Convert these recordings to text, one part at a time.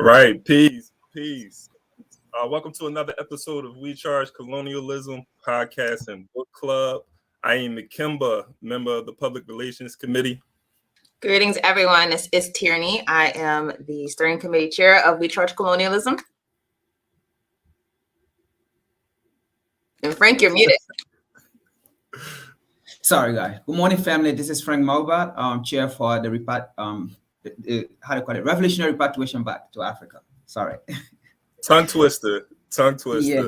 right, peace, peace. Welcome to another episode of We Charge Colonialism podcast and book club. I am Makimba, member of the Public Relations Committee. Greetings, everyone. This is Tierney. I am the steering committee chair of We Charge Colonialism. And Frank, you're muted. Sorry, guys. Good morning, family. This is Frank Malbat, chair for the revolutionary repatriation back to Africa. Sorry. Tongue twister. Yeah.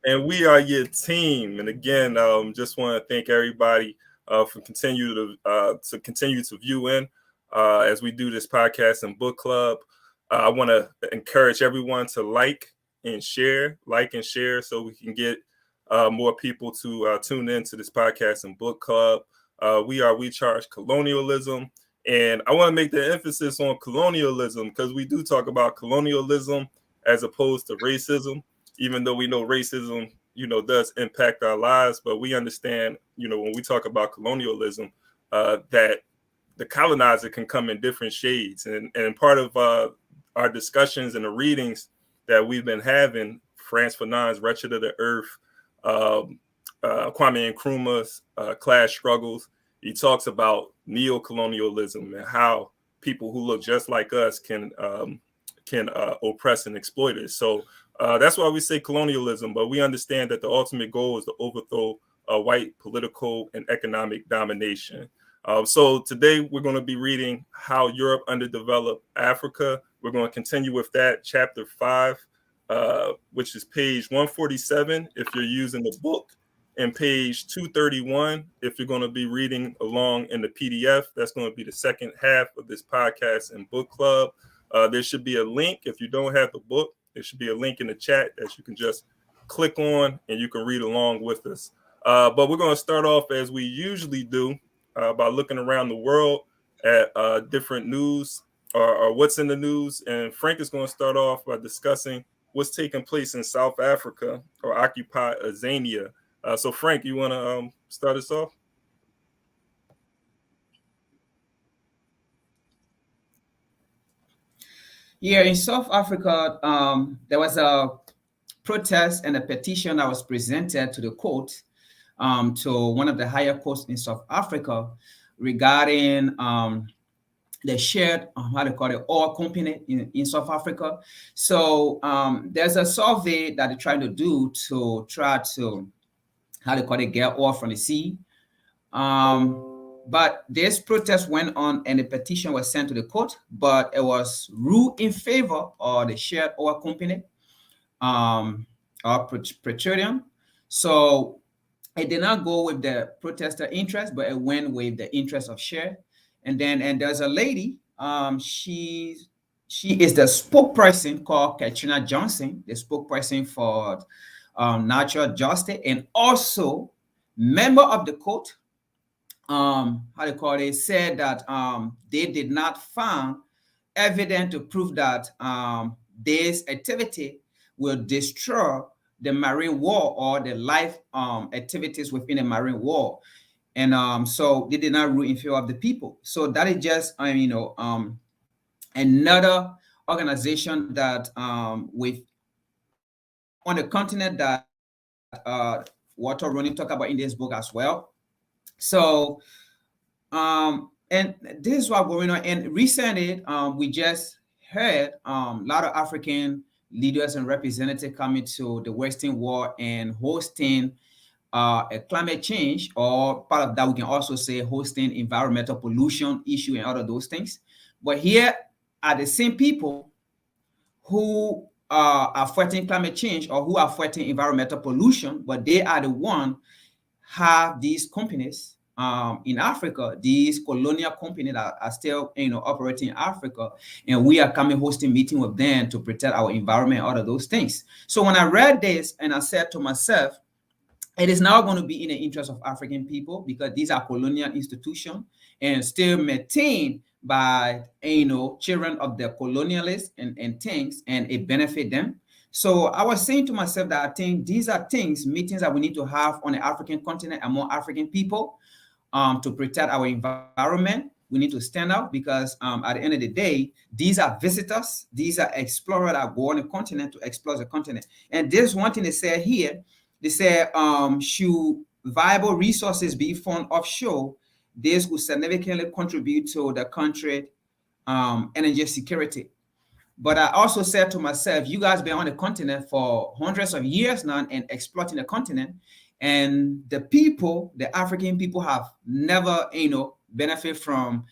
And we are your team. And again, just want to thank everybody for continue to view in as we do this podcast and book club. I want to encourage everyone to like and share, so we can get more people to tune in to this podcast and book club. We charge colonialism. And I want to make the emphasis on colonialism because we do talk about colonialism as opposed to racism, even though we know racism, does impact our lives. But we understand, when we talk about colonialism, that the colonizer can come in different shades. And part of our discussions and the readings that we've been having, Frantz Fanon's Wretched of the Earth, Kwame Nkrumah's Class Struggles, he talks about neo-colonialism and how people who look just like us can oppress and exploit us. So that's why we say colonialism, but we understand that the ultimate goal is to overthrow white political and economic domination. So today we're going to be reading How Europe Underdeveloped Africa. We're going to continue with that, chapter 5, which is page 147 if you're using the book, and page 231 if you're going to be reading along in the PDF. That's going to be the second half of this podcast and book club. There should be a link. If you don't have the book, there should be a link in the chat that you can just click on and you can read along with us. But we're going to start off as we usually do by looking around the world at different news or what's in the news. And Frank is going to start off by discussing what's taking place in South Africa or occupied Azania. So Frank, you want to start us off? Yeah, in South Africa, there was a protest and a petition that was presented to the court, to one of the higher courts in South Africa regarding the shared, oil company in South Africa. So there's a survey that they're trying to do to try to, get oil from the sea. But this protest went on and the petition was sent to the court, but it was ruled in favor of the shared oil company, or Petroleum. So it did not go with the protester interest, but it went with the interest of share. And there's a lady, she is the spokesperson called Katrina Johnson, the spokesperson for natural justice, and also member of the court. Said that they did not find evidence to prove that this activity will destroy the marine world or the life activities within the marine world. And so they did not rule in favor of the people. So that is just, another organization that with on the continent that Walter Rodney talked about in this book as well. So, and this is what's going on. And recently, we just heard a lot of African leaders and representatives coming to the Western world and hosting a climate change, or part of that, we can also say hosting environmental pollution issue and all of those things. But here are the same people who are fighting climate change or who are fighting environmental pollution, but they are the one have these companies in Africa, these colonial companies that are still operating in Africa, and we are coming hosting meeting with them to protect our environment and all of those things. So when I read this and I said to myself, it is now going to be in the interest of African people because these are colonial institutions and still maintained by children of the colonialists and things, and it benefit them. So I was saying to myself that I think these are meetings that we need to have on the African continent among African people to protect our environment. we need to stand up, because at the end of the day, these are visitors, these are explorers that go on the continent to explore the continent. And there's one thing they say here. They say, should viable resources be found offshore, this will significantly contribute to the country energy security. But I also said to myself, you guys been on the continent for hundreds of years now and exploiting the continent, and the people, the African people, have never, benefit from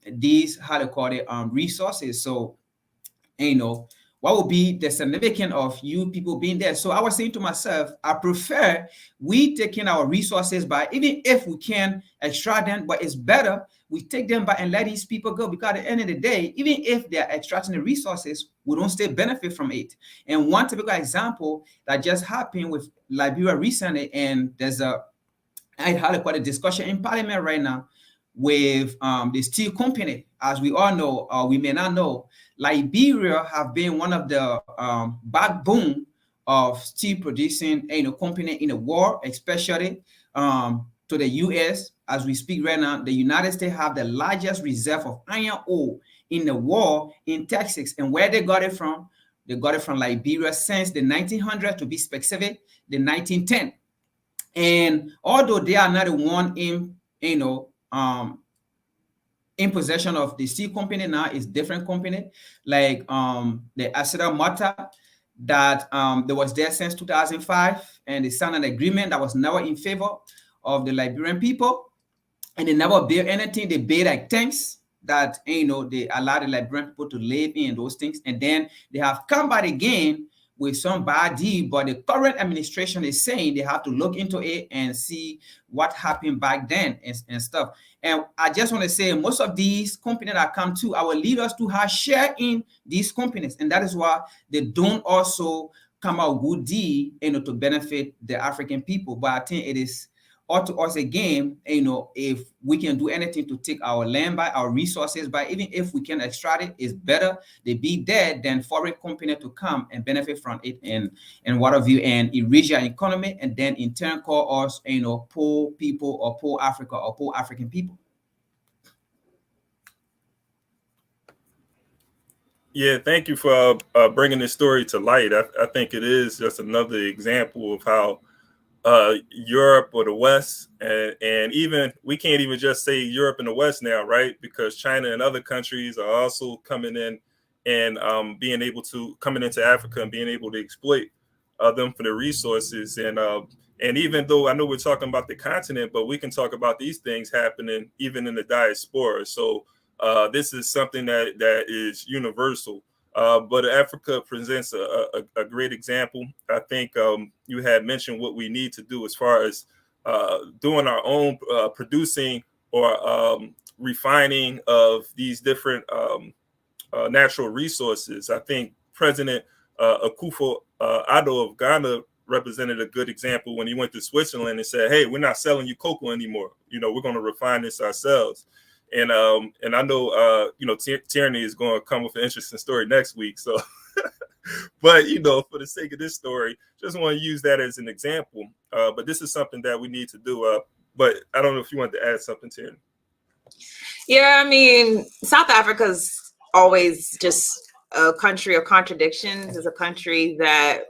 these, how to call it, resources. So, what would be the significance of you people being there? So I was saying to myself, I prefer we taking our resources by, even if we can extract them, but it's better we take them by and let these people go, because at the end of the day, even if they're extracting the resources, we don't still benefit from it. And one typical example that just happened with Liberia recently, and there's I had quite a discussion in Parliament right now with the steel company. As we all know, or we may not know, Liberia have been one of the backbone of steel producing company in the war, especially to the U.S. As we speak right now, the United States have the largest reserve of iron ore in the world in Texas. And where they got it from? They got it from Liberia since the 1900s, to be specific, the 1910. And although they are not the one in possession of the steel company now, is different company, like the Acera Mata, that there was there since 2005, and they signed an agreement that was never in favor of the Liberian people, and they never built anything. They built like tanks that they allow the Liberian people to live in those things, and then they have come back again with some bad deal, but the current administration is saying they have to look into it and see what happened back then and stuff. And I just want to say, most of these companies that come to our leaders to have share in these companies, and that is why they don't also come out good deal, to benefit the African people. But I think it is up to us again, if we can do anything to take our land by, our resources by, even if we can extract it, it's better they be dead than foreign company to come and benefit from it and what have you, and enrich our economy, and then in turn call us, poor people, or poor Africa, or poor African people. Yeah, thank you for bringing this story to light. I think it is just another example of how Europe or the West, and even we can't even just say Europe and the West now, right? Because China and other countries are also coming in and coming into Africa and being able to exploit them for the resources. And even though I know we're talking about the continent, but we can talk about these things happening even in the diaspora. So this is something that is universal. But Africa presents a great example. I think you had mentioned what we need to do as far as doing our own producing or refining of these different natural resources. I think President Akufo-Addo of Ghana represented a good example when he went to Switzerland and said, "Hey, we're not selling you cocoa anymore. We're going to refine this ourselves." And I know Tierney is going to come with an interesting story next week. So, but for the sake of this story, just want to use that as an example. But this is something that we need to do. But I don't know if you want to add something, Tierney. Yeah, I mean, South Africa's always just a country of contradictions. It's a country that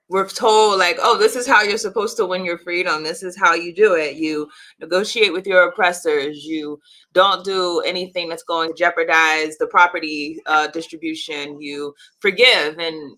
we're told, like, oh, this is how you're supposed to win your freedom. This is how you do it. You negotiate with your oppressors. You don't do anything that's going to jeopardize the property distribution. You forgive and,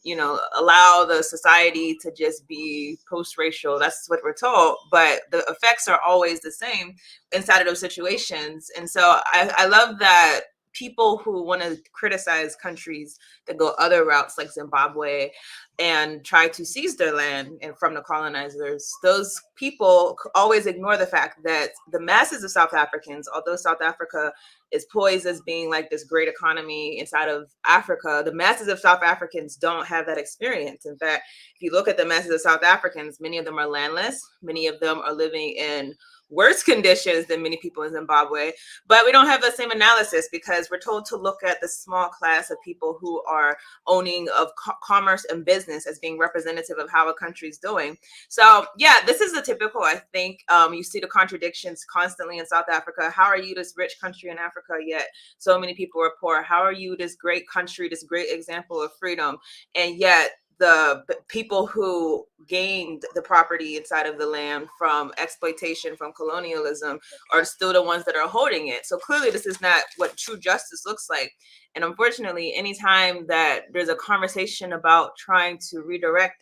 allow the society to just be post-racial. That's what we're told. But the effects are always the same inside of those situations. And so I love that people who want to criticize countries that go other routes like Zimbabwe and try to seize their land and from the colonizers, those people always ignore the fact that the masses of South Africans, although South Africa is poised as being like this great economy inside of Africa, the masses of South Africans don't have that experience. In fact, if you look at the masses of South Africans, many of them are landless. Many of them are living in worse conditions than many people in Zimbabwe, but we don't have the same analysis because we're told to look at the small class of people who are owning of commerce and business business as being representative of how a country is doing. So yeah, this is the typical, I think, you see the contradictions constantly in South Africa. How are you this rich country in Africa, yet so many people are poor? How are you this great country, this great example of freedom, and yet the people who gained the property inside of the land from exploitation, from colonialism, are still the ones that are holding it? So clearly this is not what true justice looks like. And unfortunately, anytime that there's a conversation about trying to redirect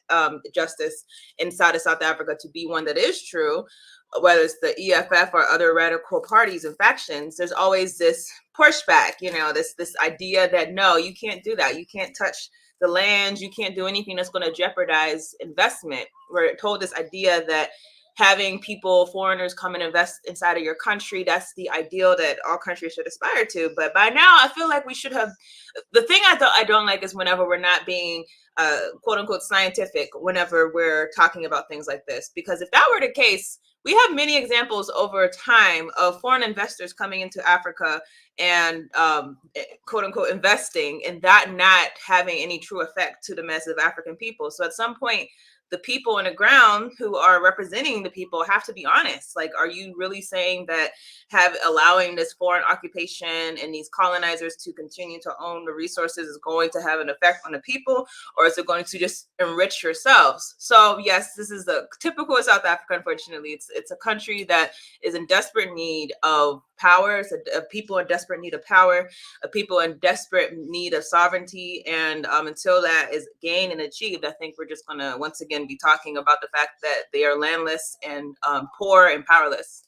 justice inside of South Africa to be one that is true, whether it's the EFF or other radical parties and factions, there's always this pushback, this idea that, no, you can't do that. You can't touch the land. You can't do anything that's going to jeopardize investment. We're told this idea that having people, foreigners, come and invest inside of your country, that's the ideal that all countries should aspire to. But by now, I feel like we should have. The thing I don't like is whenever we're not being quote unquote scientific whenever we're talking about things like this, because if that were the case, we have many examples over time of foreign investors coming into Africa and quote unquote investing, and that not having any true effect to the massive African people. So at some point, the people on the ground who are representing the people have to be honest. Like, are you really saying that allowing this foreign occupation and these colonizers to continue to own the resources is going to have an effect on the people, or is it going to just enrich yourselves? So yes, this is the typical of South Africa. Unfortunately, it's a country that is in desperate need of power. It's a people in desperate need of power, a people in desperate need of sovereignty. And until that is gained and achieved, I think we're just going to once again be talking about the fact that they are landless and poor and powerless.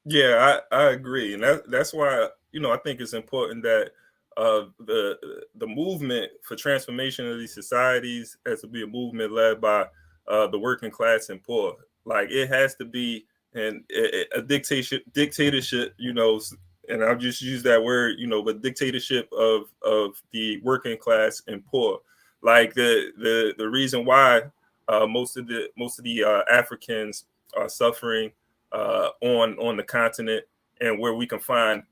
Yeah, I agree, and that's why I think it's important that the movement for transformation of these societies has to be a movement led by the working class and poor. Like, it has to be a dictatorship, and I'll just use that word, but dictatorship of the working class and poor. Like the reason why most of the Africans are suffering on the continent, and where we can find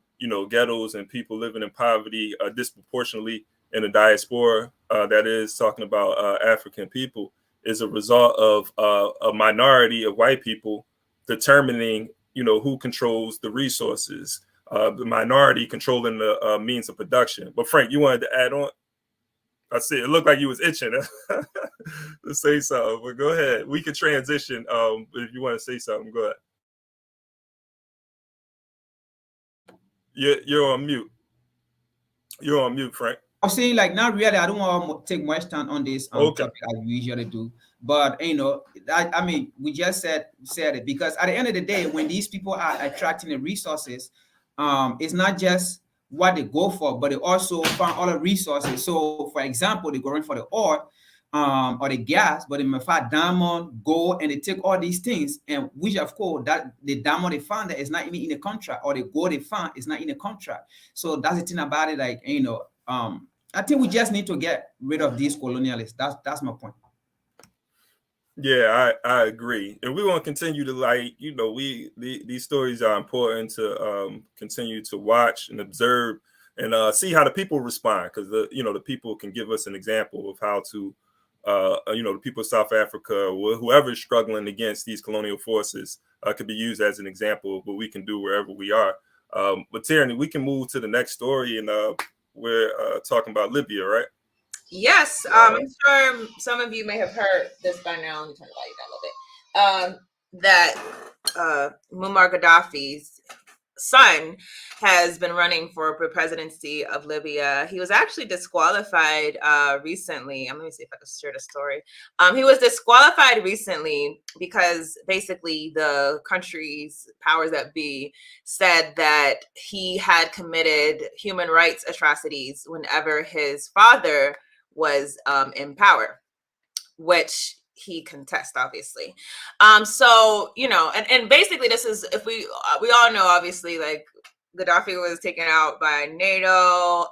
ghettos and people living in poverty disproportionately in the diaspora, that is talking about African people, is a result of a minority of white people determining who controls the resources, the minority controlling the means of production. But Frank, you wanted to add on? I see it looked like you was itching to say something, but go ahead. We can transition if you want to say something. Go ahead. You're on mute. You're on mute, Frank. I'm saying, like, not really. I don't want to take much time on this topic as we usually do. But I mean, we just said it, because at the end of the day, when these people are attracting the resources, it's not just what they go for, but they also find other resources. So, for example, they're going for the oil or the gas, but they may find diamond, gold, and they take all these things, and which, of course, that the diamond they found that is not even in the contract, or the gold they found is not in the contract. So that's the thing about it. Like, I think we just need to get rid of these colonialists. That's my point. Yeah, I agree, and we want to continue to these stories are important to continue to watch and observe and see how the people respond, because the people can give us an example of how to the people of South Africa, or whoever is struggling against these colonial forces, could be used as an example of what we can do wherever we are. But Tierney, we can move to the next story, and we're talking about Libya, right? Yes, I'm sure some of you may have heard this by now. Let me turn the volume down a little bit. That Muammar Gaddafi's son has been running for the presidency of Libya. He was actually disqualified recently. Let me see if I can share the story. He was disqualified recently because basically the country's powers that be said that he had committed human rights atrocities whenever his father was in power, which he contests, obviously. So, and basically this is, if we all know, obviously, like, Gaddafi was taken out by NATO.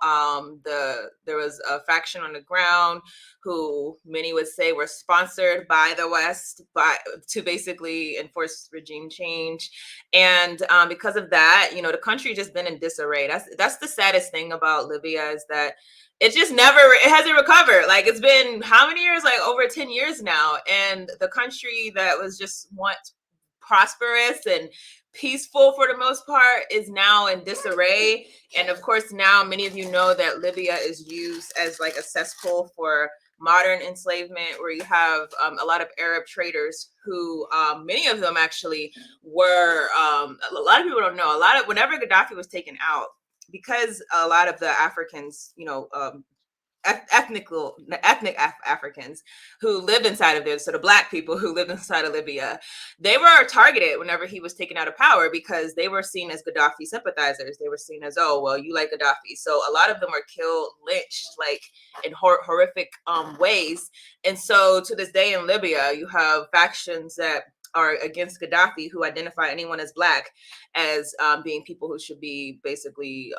There was a faction on the ground who many would say were sponsored by the West to basically enforce regime change. And because of that, the country just been in disarray. That's the saddest thing about Libya, is that it hasn't recovered. Like, it's been how many years? Like over 10 years now. And the country that was just once prosperous and peaceful for the most part is now in disarray. And of course, now many of you know that Libya is used as like a cesspool for modern enslavement, where you have a lot of Arab traders who many of them actually were a lot of people don't know, whenever Gaddafi was taken out, because a lot of the Africans, ethnic Africans who lived inside of there, so the Black people who lived inside of Libya, they were targeted whenever he was taken out of power, because they were seen as Gaddafi sympathizers. They were seen as, oh, well, you like Gaddafi. So a lot of them were killed, lynched, like in horrific ways. And so to this day in Libya, you have factions that are against Gaddafi who identify anyone as Black as being people who should be basically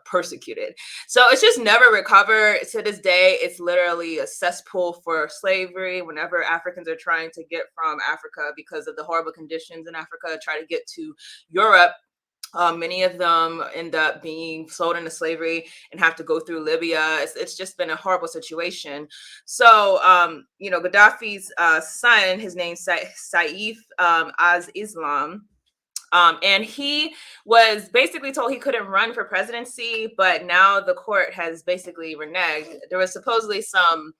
persecuted. So it's just never recovered. To this day, it's literally a cesspool for slavery. Whenever Africans are trying to get from Africa because of the horrible conditions in Africa, try to get to Europe, many of them end up being sold into slavery and have to go through Libya. It's just been a horrible situation. So, Gaddafi's son, his name's Saif Islam. And he was basically told he couldn't run for presidency, but now the court has basically reneged. There was supposedly some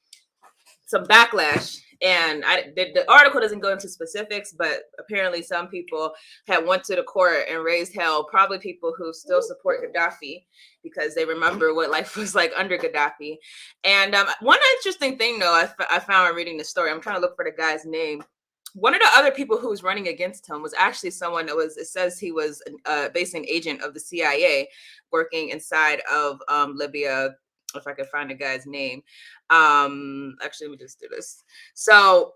backlash, and the article doesn't go into specifics, but apparently some people had went to the court and raised hell, probably people who still support Gaddafi because they remember what life was like under Gaddafi. And one interesting thing, though, I found when reading the story, I'm trying to look for the guy's name. One of the other people who was running against him was actually someone that it says he was basically an agent of the CIA working inside of Libya. If I could find the guy's name. Actually, let me just do this. So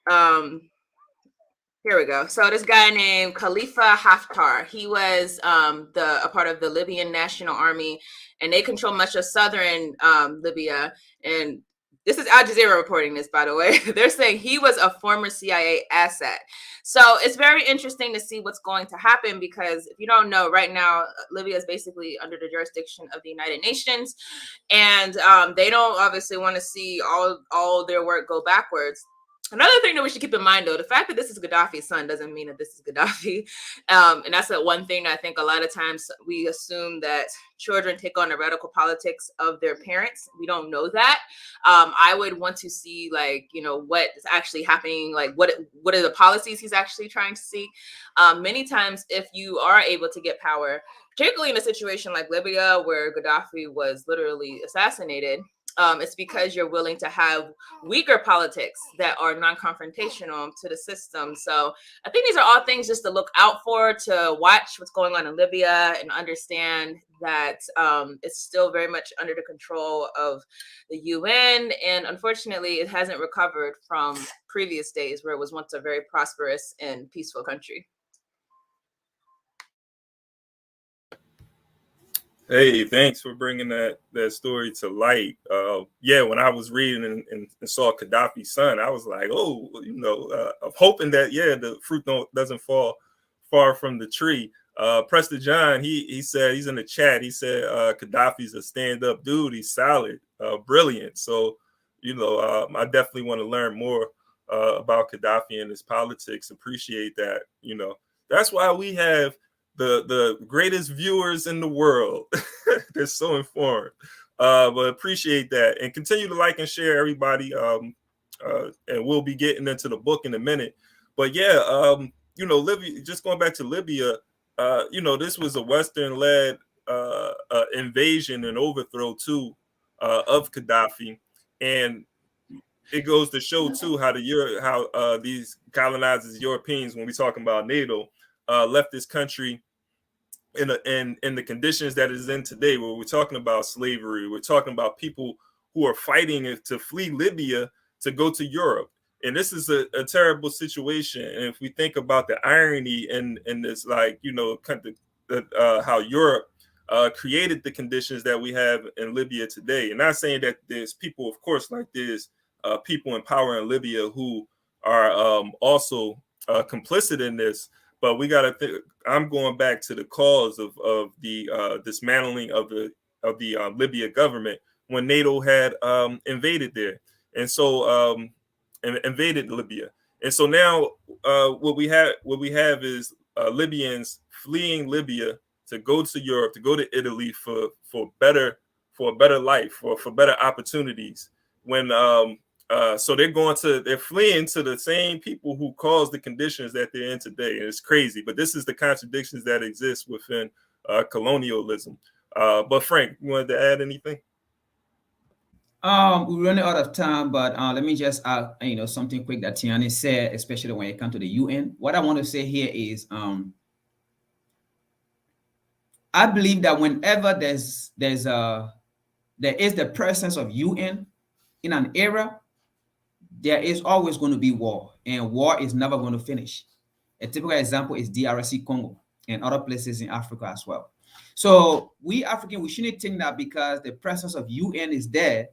here we go. So this guy named Khalifa Haftar, he was a part of the Libyan National Army, and they control much of southern Libya. And this is Al Jazeera reporting this, by the way. They're saying he was a former CIA asset. So it's very interesting to see what's going to happen, because if you don't know, right now, Libya is basically under the jurisdiction of the United Nations. And they don't obviously want to see all their work go backwards. Another thing that we should keep in mind, though, the fact that this is Gaddafis Son doesn't mean that this is Gaddafi. And that's the one thing that I think a lot of times we assume that children take on the radical politics of their parents. We don't know that. I would want to see, what is actually happening, what are the policies he's actually trying to see. Many times, if you are able to get power, particularly in a situation like Libya, where Gaddafi was literally assassinated, it's because you're willing to have weaker politics that are non-confrontational to the system. So I think these are all things just to look out for, to watch what's going on in Libya and understand that it's still very much under the control of the UN. And unfortunately, it hasn't recovered from previous days where it was once a very prosperous and peaceful country. Hey, thanks for bringing that story to light. When I was reading and saw Gaddafis Son, I was like, I'm hoping that, the fruit doesn't fall far from the tree. Preston John, he said, he's in the chat, he said, Gaddafi's a stand-up dude. He's solid, brilliant. So, I definitely want to learn more about Gaddafi and his politics. Appreciate that. That's why we have the greatest viewers in the world. They're so informed. But appreciate that, and continue to like and share, everybody. And we'll be getting into the book in a minute. But Libya, just going back to Libya, this was a Western-led invasion and overthrow too of Gaddafi, and it goes to show too how these colonizers, Europeans, when we're talking about NATO, left this country in the conditions that it is in today, where we're talking about slavery, we're talking about people who are fighting to flee Libya to go to Europe. And this is a terrible situation. And if we think about the irony in this, kind of how Europe created the conditions that we have in Libya today. And not saying that there's people, of course, like there's people in power in Libya who are also complicit in this, but we got to. I'm going back to the cause of the dismantling of the Libya government when NATO had invaded there, and so invaded Libya. And so now what we have is Libyans fleeing Libya to go to Europe, to go to Italy for a better life, for better opportunities. When so they're fleeing to the same people who caused the conditions that they're in today. And it's crazy, but this is the contradictions that exist within colonialism. But Frank, you wanted to add anything? We're running out of time, but let me just add, something quick that Tiani said, especially when it comes to the UN. What I want to say here is, I believe that whenever there is the presence of UN in an era, there is always going to be war, and war is never going to finish. A typical example is DRC Congo and other places in Africa as well. So we Africans, we shouldn't think that because the presence of UN is there,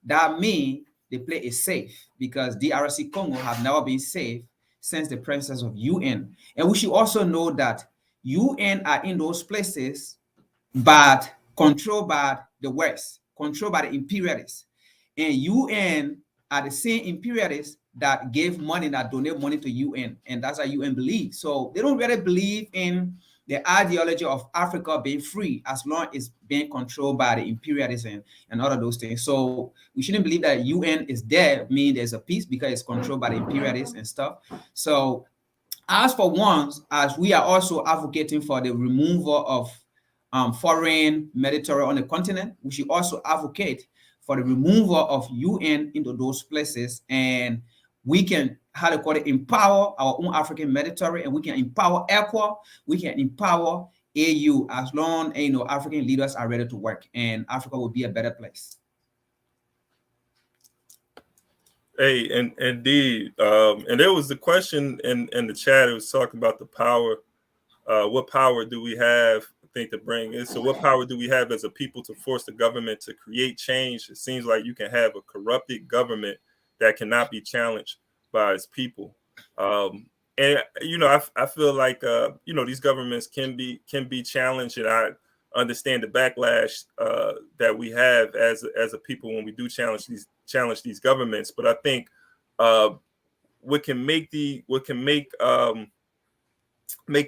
that means the place is safe, because DRC Congo have never been safe since the presence of UN. And we should also know that UN are in those places, but controlled by the West, controlled by the imperialists. And UN are the same imperialists that gave money, that donate money to UN. And that's what UN believes. So they don't really believe in the ideology of Africa being free as long as it's being controlled by the imperialists and all of those things. So we shouldn't believe that UN is there, meaning there's a peace, because it's controlled by the imperialists and stuff. So as for once, as we are also advocating for the removal of foreign military on the continent, we should also advocate for the removal of UN into those places, and we can, empower our own African military, and we can empower ECWA, we can empower AU, as long as African leaders are ready to work, and Africa will be a better place. Hey, and indeed, and there was the question in the chat. It was talking about the power. What power do we have? To bring in. So what power do we have as a people to force the government to create change? It seems like you can have a corrupted government that cannot be challenged by its people. And I feel like these governments can be challenged, and I understand the backlash that we have as a people when we do challenge these governments. But I think what can make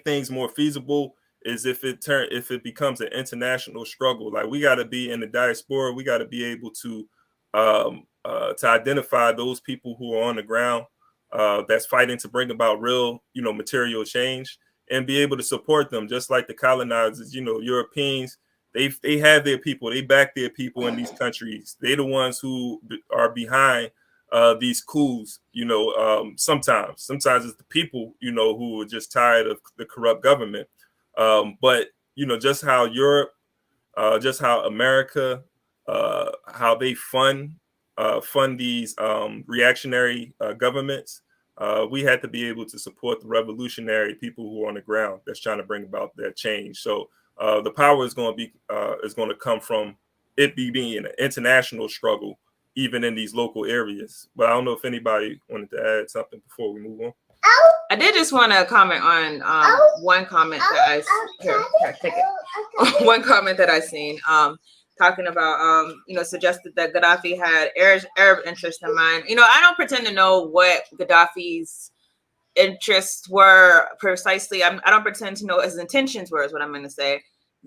things more feasible is if it becomes an international struggle. Like, we got to be in the diaspora. We got to be able to identify those people who are on the ground that's fighting to bring about real, material change, and be able to support them, just like the colonizers. Europeans, they have their people. They back their people in these countries. They're the ones who are behind these coups. Sometimes it's the people, who are just tired of the corrupt government. But just how Europe, just how America, how they fund these reactionary governments, we had to be able to support the revolutionary people who are on the ground that's trying to bring about that change. So the power is going to come from it being an international struggle, even in these local areas. But I don't know if anybody wanted to add something before we move on. I did just want to comment on one comment that one comment that I seen talking about suggested that Gaddafi had Arab interests in mind. I don't pretend to know what Gaddafi's interests were precisely. I don't pretend to know what his intentions were, is what I'm going to say.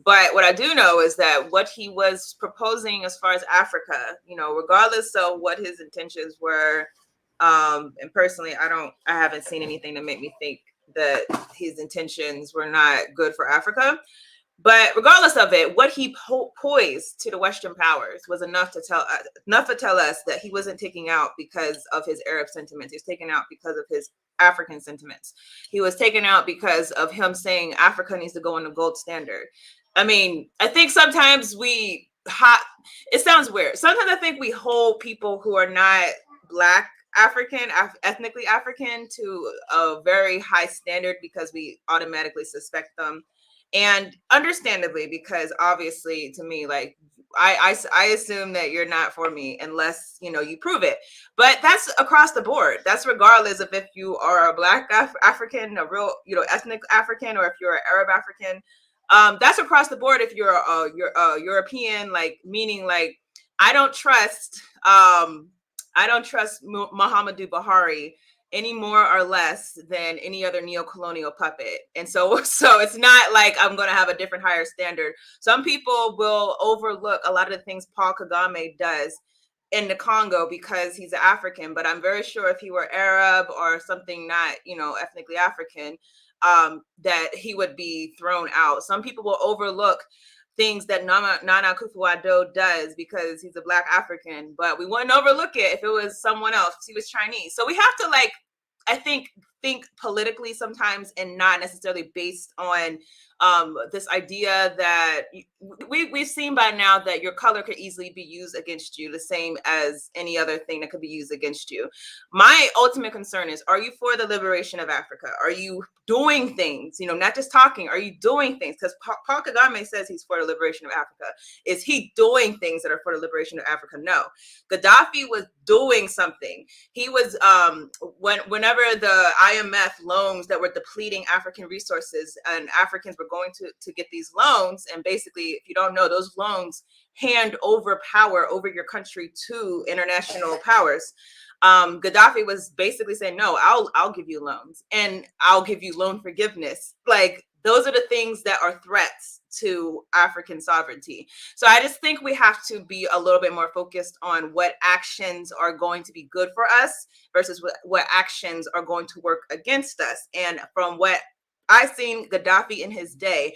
But what I do know is that what he was proposing as far as Africa, regardless of what his intentions were. And personally, I haven't seen anything to make me think that his intentions were not good for Africa. But regardless of it, what he poised to the Western powers was enough to tell us that he wasn't taking out because of his Arab sentiments. He was taken out because of his African sentiments. He was taken out because of him saying Africa needs to go on the gold standard. I mean, I think sometimes it sounds weird. Sometimes I think we hold people who are not Black ethnically African to a very high standard because we automatically suspect them And understandably, because obviously to me, like, I assume that you're not for me unless, you know, you prove it. But that's across the board. That's regardless of if you are a Black African, a real, you know, ethnic African, or if you're an Arab African. That's across the board. If you're a European, like, meaning like, I don't trust Muhammadu Buhari any more or less than any other neo-colonial puppet. And so it's not like I'm going to have a different higher standard. Some people will overlook a lot of the things Paul Kagame does in the Congo because he's an African, but I'm very sure if he were Arab or something not, you know, ethnically African, that he would be thrown out. Some people will overlook things that Nana Akufo-Addo does because he's a Black African, but we wouldn't overlook it if it was someone else, if he was Chinese. So we have to, like, I think politically sometimes, and not necessarily based on this idea that we've seen by now that your color could easily be used against you, the same as any other thing that could be used against you. My ultimate concern is, are you for the liberation of Africa? Are you doing things, you know, not just talking? Are you doing things? Because Paul Kagame says he's for the liberation of Africa. Is he doing things that are for the liberation of Africa? No. Gaddafi was doing something. He was, whenever the IMF loans that were depleting African resources, and Africans were going to get these loans, and basically, if you don't know, those loans hand over power over your country to international powers. Gaddafi was basically saying, no, I'll give you loans, and I'll give you loan forgiveness. Like, those are the things that are threats to African sovereignty. So I just think we have to be a little bit more focused on what actions are going to be good for us versus what actions are going to work against us. And from what I've seen Gaddafi in his day,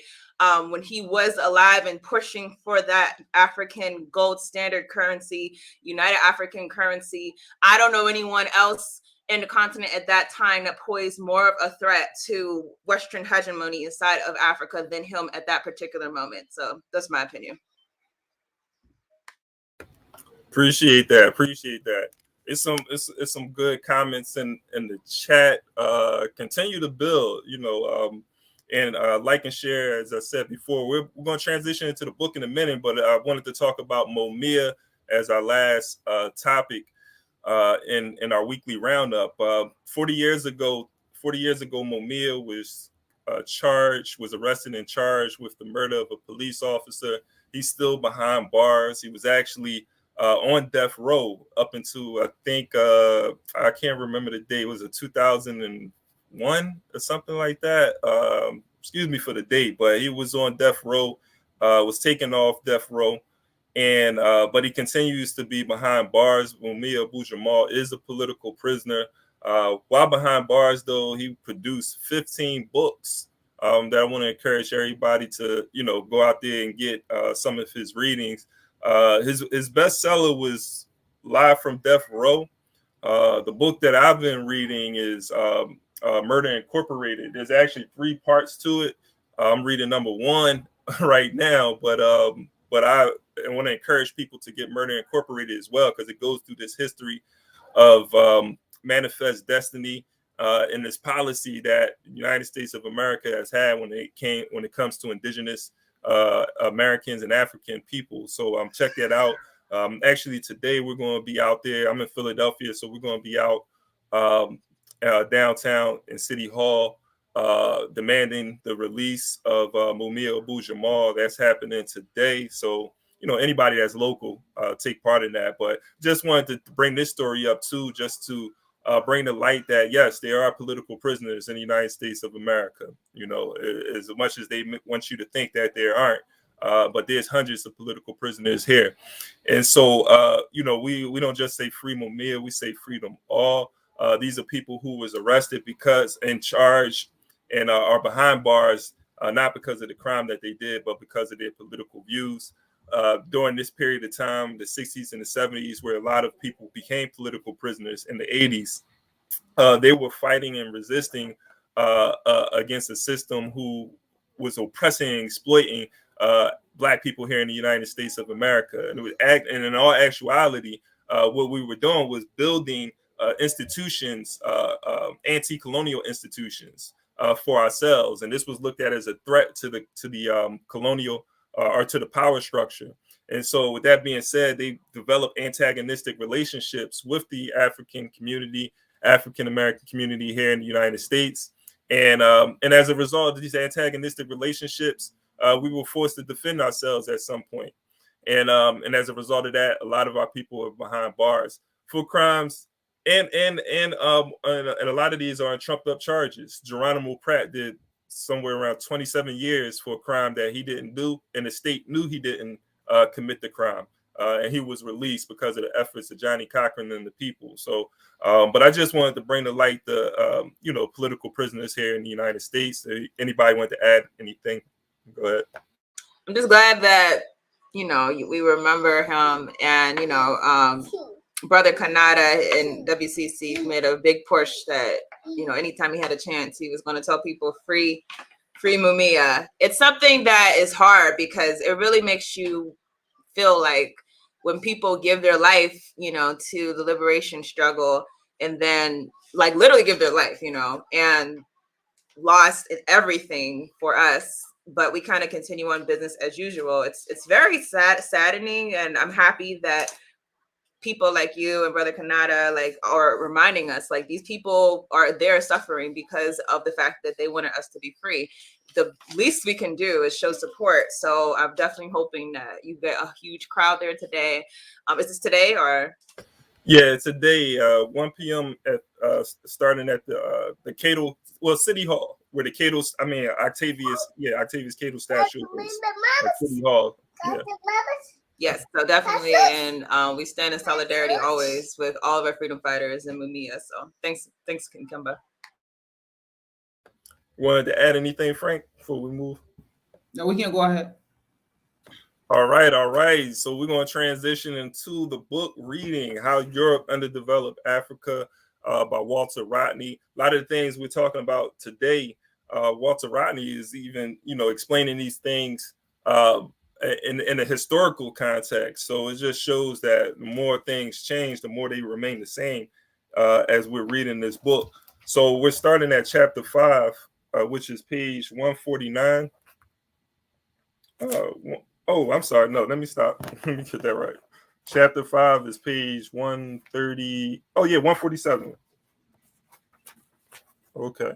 when he was alive and pushing for that African gold standard currency, United African currency, I don't know anyone else in the continent at that time that posed more of a threat to Western hegemony inside of Africa than him at that particular moment. So that's my opinion. Appreciate that. It's some good comments in the chat. Continue to build, you know, and like and share. As I said before, we're going to transition into the book in a minute, but I wanted to talk about Mumia as our last topic in our weekly roundup. 40 years ago, Mumia was arrested and charged with the murder of a police officer. He's still behind bars. He was actually on death row up until, I think, I can't remember the date. Was it 2001 or something like that? Excuse me for the date, but he was on death row, was taken off death row. And but he continues to be behind bars. Mumia Abu-Jamal is a political prisoner. While behind bars, though, he produced 15 books that I want to encourage everybody to, you know, go out there and get some of his readings. His bestseller was Live from Death Row. The book that I've been reading is Murder Incorporated. There's actually 3 parts to it. I'm reading number 1 right now, but I want to encourage people to get Murder Incorporated as well, because it goes through this history of manifest destiny and this policy that the United States of America has had when it comes to indigenous Americans and African people. So check that out. Actually, today we're going to be out there. I'm in Philadelphia, so we're going to be out downtown in City Hall, demanding the release of Mumia Abu-Jamal. That's happening today. So, you know, anybody that's local, take part in that. But just wanted to bring this story up too, just to bring to light that, yes, there are political prisoners in the United States of America, you know, as much as they want you to think that there aren't. But there's hundreds of political prisoners here. And so, you know, we don't just say free Mumia, we say freedom all. These are people who was arrested because in charge and are behind bars, not because of the crime that they did, but because of their political views. During this period of time, the 60s and the 70s, where a lot of people became political prisoners in the 80s, they were fighting and resisting against a system who was oppressing and exploiting Black people here in the United States of America. And in all actuality, what we were doing was building institutions, anti-colonial institutions, for ourselves, and this was looked at as a threat to the colonial or to the power structure. And so, with that being said, they developed antagonistic relationships with the African community, African American community here in the United States, and as a result of these antagonistic relationships, we were forced to defend ourselves at some point. And as a result of that, a lot of our people are behind bars for crimes, and a lot of these are on trumped up charges. Geronimo Pratt did somewhere around 27 years for a crime that he didn't do, and the state knew he didn't commit the crime, and he was released because of the efforts of Johnny Cochran and the people. So, but I just wanted to bring to light the political prisoners here in the United States. Anybody want to add anything? Go ahead. I'm just glad that we remember him, and Brother Kanata in WCC made a big push that anytime he had a chance, he was going to tell people free Mumia. It's something that is hard because it really makes you feel like when people give their life, to the liberation struggle, and then like literally give their life, and lost everything for us, but we kind of continue on business as usual. It's very saddening, and I'm happy that people like you and Brother Kanata are reminding us these people are there suffering because of the fact that they wanted us to be free. The least we can do is show support. So I'm definitely hoping that you get a huge crowd there today. Is this today or? Yeah, today, 1 p.m. at starting at the Cato, City Hall, where the Octavius Cato statue is at City Hall. Yeah. Yes, so definitely, and we stand in solidarity always with all of our freedom fighters in Mumia. So thanks, Kimba. Wanted to add anything, Frank, before we move? No, we can go ahead. All right. So we're going to transition into the book reading, How Europe Underdeveloped Africa, by Walter Rodney. A lot of the things we're talking about today, Walter Rodney is even, explaining these things in a historical context. So it just shows that the more things change, the more they remain the same as we're reading this book. So we're starting at chapter 5, which is page 149. I'm sorry. No, let me stop. Let me get that right. Chapter 5 is page 130. 147. Okay.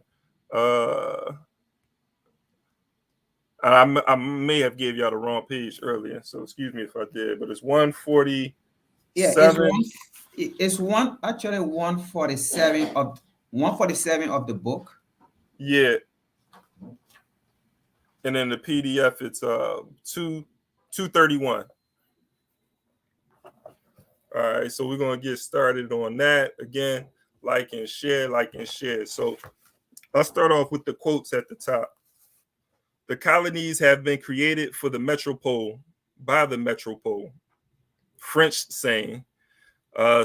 I may have gave y'all the wrong page earlier, so excuse me if I did, but it's 147. Yeah, it's 147 of the book. Yeah. And then the PDF, it's 231. All right, so we're going to get started on that. Again, like and share. So I'll start off with the quotes at the top. The colonies have been created for the metropole, by the metropole. French saying.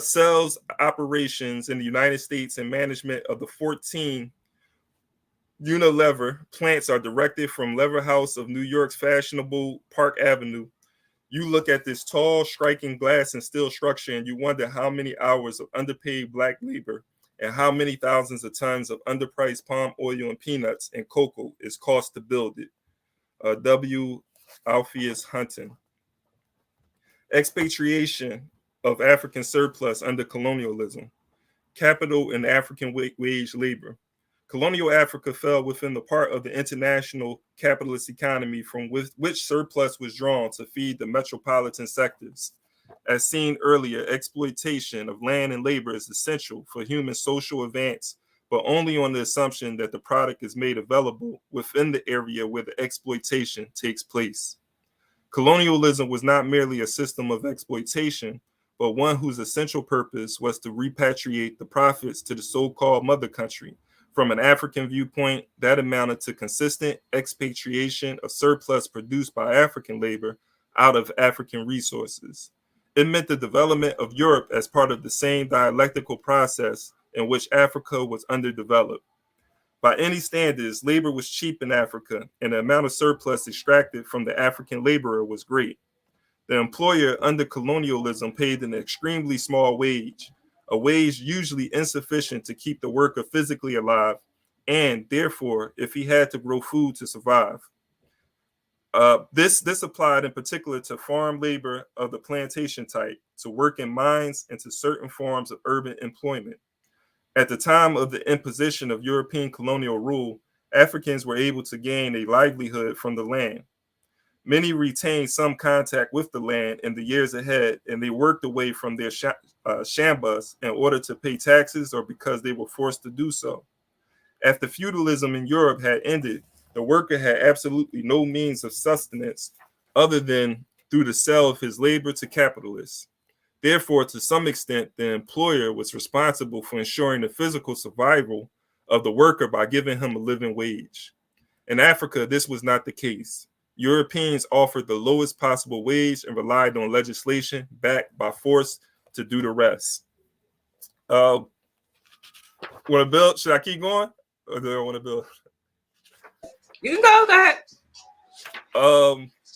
Sells operations in the United States and management of the 14 Unilever plants are directed from Lever House of New York's fashionable Park Avenue. You look at this tall, striking glass and steel structure, and you wonder how many hours of underpaid black labor and how many thousands of tons of underpriced palm oil and peanuts and cocoa is cost to build it. W. Alpheus Hunton. Expatriation of African surplus under colonialism. Capital and African wage labor. Colonial Africa fell within the part of the international capitalist economy from which surplus was drawn to feed the metropolitan sectors. As seen earlier, exploitation of land and labor is essential for human social advance, but only on the assumption that the product is made available within the area where the exploitation takes place. Colonialism was not merely a system of exploitation, but one whose essential purpose was to repatriate the profits to the so-called mother country. From an African viewpoint, that amounted to consistent expatriation of surplus produced by African labor out of African resources. It meant the development of Europe as part of the same dialectical process in which Africa was underdeveloped. By any standards, labor was cheap in Africa, and the amount of surplus extracted from the African laborer was great. The employer under colonialism paid an extremely small wage, a wage usually insufficient to keep the worker physically alive, and therefore, if he had to grow food to survive. This applied in particular to farm labor of the plantation type, to work in mines, and to certain forms of urban employment. At the time of the imposition of European colonial rule, Africans were able to gain a livelihood from the land. Many retained some contact with the land in the years ahead, and they worked away from their shambas in order to pay taxes or because they were forced to do so. After feudalism in Europe had ended, the worker had absolutely no means of sustenance other than through the sale of his labor to capitalists. Therefore, to some extent, the employer was responsible for ensuring the physical survival of the worker by giving him a living wage. In Africa, this was not the case. Europeans offered the lowest possible wage and relied on legislation backed by force to do the rest. Want to build? Should I keep going? Or do I want to build? You can go ahead.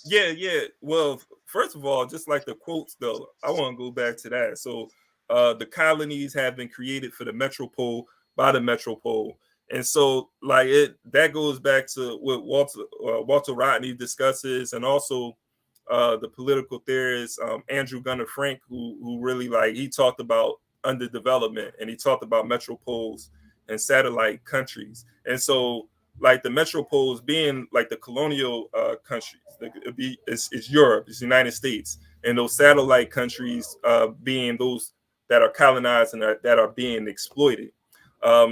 Yeah. Well, first of all, just like the quotes, though, I want to go back to that. So, the colonies have been created for the metropole by the metropole, and so like that goes back to what Walter Rodney discusses, and also the political theorist Andrew Gunnar Frank, who really he talked about underdevelopment, and he talked about metropoles and satellite countries, and so like the metropoles being like the colonial countries, it's Europe, it's the United States, and those satellite countries being those that are colonized and that are being exploited.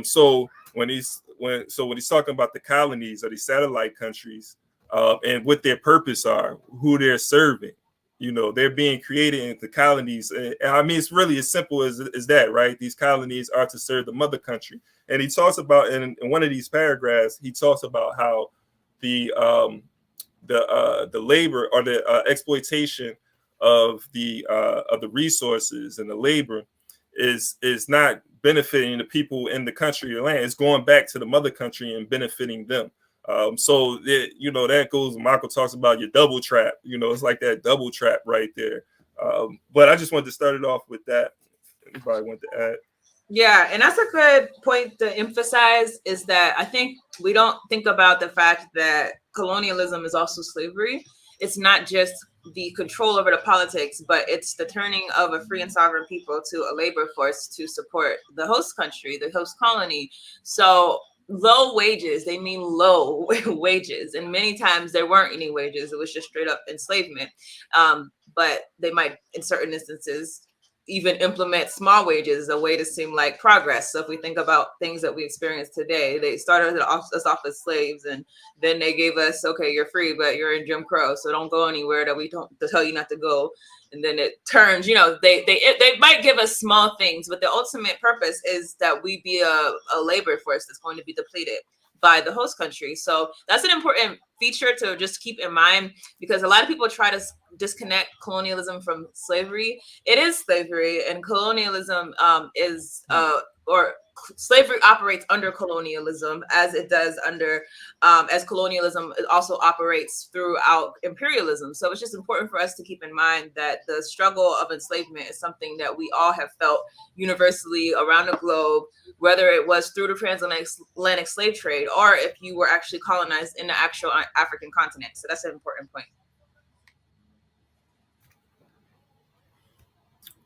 So when he's talking about the colonies or the satellite countries and what their purpose are, who they're serving, they're being created into colonies. I mean, it's really as simple as that, right? These colonies are to serve the mother country. And he talks about in one of these paragraphs, he talks about how the labor or the exploitation of the resources and the labor is not benefiting the people in the country or land. It's going back to the mother country and benefiting them. So that goes. Michael talks about your double trap. It's like that double trap right there. But I just wanted to start it off with that. Anybody want to add? Yeah, and that's a good point to emphasize, is that I think we don't think about the fact that colonialism is also slavery. It's not just the control over the politics, but it's the turning of a free and sovereign people to a labor force to support the host country, the host colony. So low wages, they mean low wages. And many times there weren't any wages. It was just straight up enslavement. But they might, in certain instances, even implement small wages as a way to seem like progress. So if we think about things that we experience today, they started us off as slaves, and then they gave us, okay, you're free, but you're in Jim Crow, so don't go anywhere that we don't to tell you not to go. And then it turns, they might give us small things, but the ultimate purpose is that we be a labor force that's going to be depleted by the host country. So that's an important feature to just keep in mind, because a lot of people try to disconnect colonialism from slavery. It is slavery, and colonialism or slavery operates under colonialism, as it does under as colonialism also operates throughout imperialism. So it's just important for us to keep in mind that the struggle of enslavement is something that we all have felt universally around the globe, whether it was through the transatlantic slave trade or if you were actually colonized in the actual African continent. So that's an important point.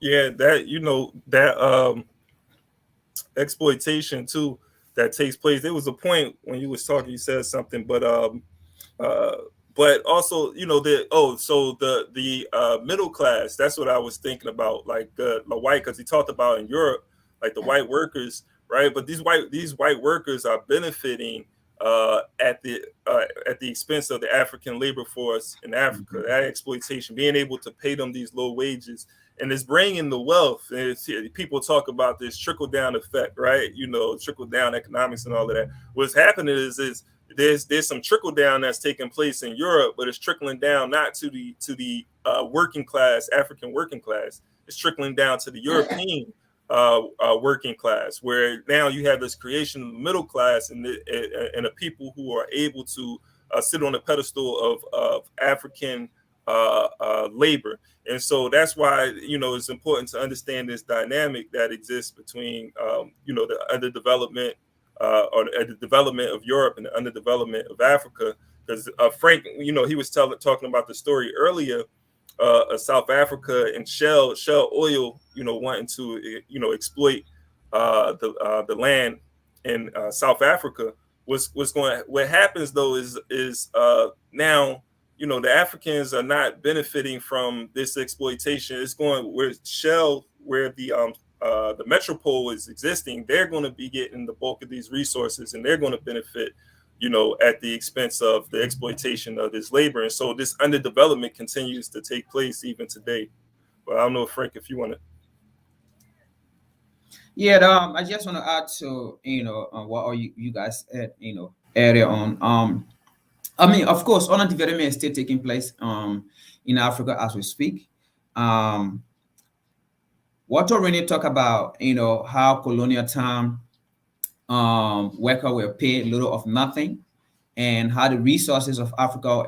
Yeah, that exploitation too that takes place. There was a point when you was talking, you said something, but also the middle class. That's what I was thinking about, like the white, because he talked about in Europe, like the white workers, right? But these white workers are benefiting at the expense of the African labor force in Africa. That exploitation, being able to pay them these low wages, and it's bringing the wealth. And people talk about this trickle down effect, right? Trickle down economics and all of that. What's happening is there's some trickle down that's taking place in Europe, but it's trickling down not to the working class, African working class. It's trickling down to the European working class, where now you have this creation of the middle class and the people who are able to sit on the pedestal of African labor. And so that's why it's important to understand this dynamic that exists between the underdevelopment or the development of Europe and the underdevelopment of Africa. Because Frank, he was talking about the story earlier of South Africa and Shell Oil, wanting to, exploit the land in South Africa. What happens though is now, the Africans are not benefiting from this exploitation. It's going where Shell, where the metropole is existing, they're going to be getting the bulk of these resources, and they're going to benefit, at the expense of the exploitation of this labor. And so this underdevelopment continues to take place even today. But I don't know, Frank, if you want to. Yeah, I just want to add to what all you guys said earlier on. I mean, of course, underdevelopment is still taking place in Africa as we speak. What already talk about how colonial time workers were paid little of nothing, and how the resources of Africa